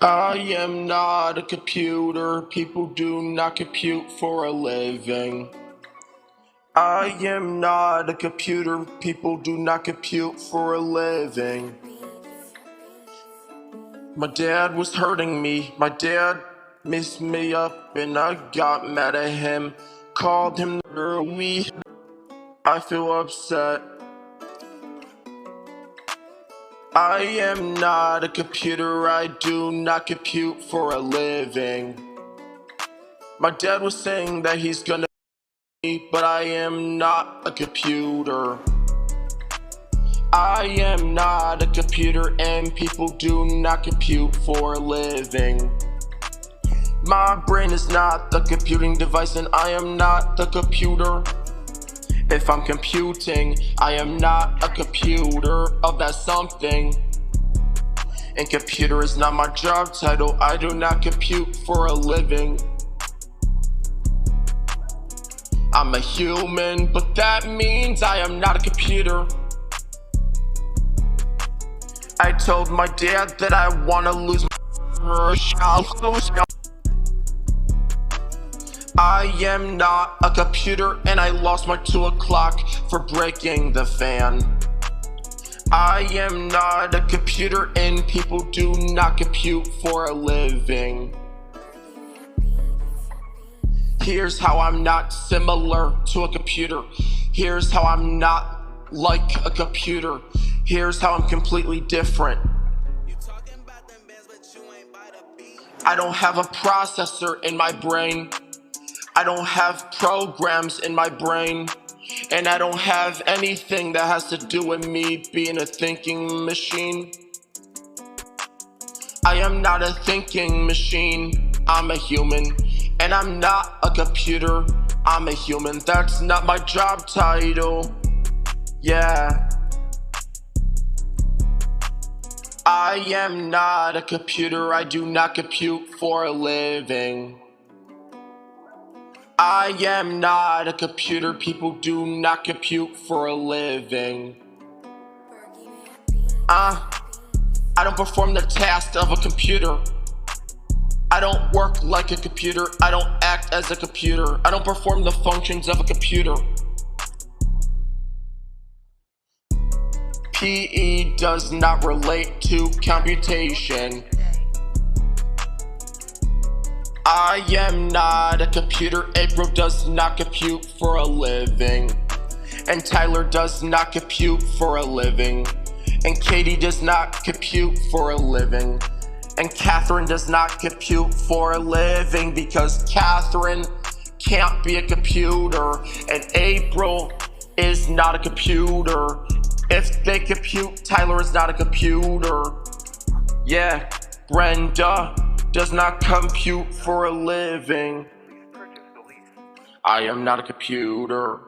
I am not a computer. People do not compute for a living. I am not a computer. People do not compute for a living. My dad was hurting me. My dad messed me up and I got mad at him. Called him early. I feel upset. I am not a computer. I do not compute for a living. My dad was saying that he's gonna but I am not a computer. I am not a computer and people do not compute for a living. My brain is not the computing device and I am not the computer. If I'm computing, I am not a computer of that something. And computer is not my job title. I do not compute for a living. I'm a human, but that means I am not a computer. I told my dad that I wanna lose I am not a computer and I lost my 2 o'clock for breaking the fan. I am not a computer and people do not compute for a living. Here's how I'm not similar to a computer. Here's how I'm not like a computer. Here's how I'm completely different. I don't have a processor in my brain. I don't have programs in my brain. And I don't have anything that has to do with me being a thinking machine. I am not a thinking machine. I'm a human. And I'm not a computer. I'm a human. That's not my job title. Yeah. I am not a computer. I do not compute for a living. I am not a computer. People do not compute for a living. I don't perform the tasks of a computer. I don't work like a computer. I don't act as a computer. I don't perform the functions of a computer. PE does not relate to computation. I am not a computer. April does not compute for a living. And Tyler does not compute for a living. And Katie does not compute for a living. And Catherine does not compute for a living because Catherine can't be a computer. And April is not a computer. If they compute, Tyler is not a computer. Yeah, Brenda does not compute for a living. I am not a computer.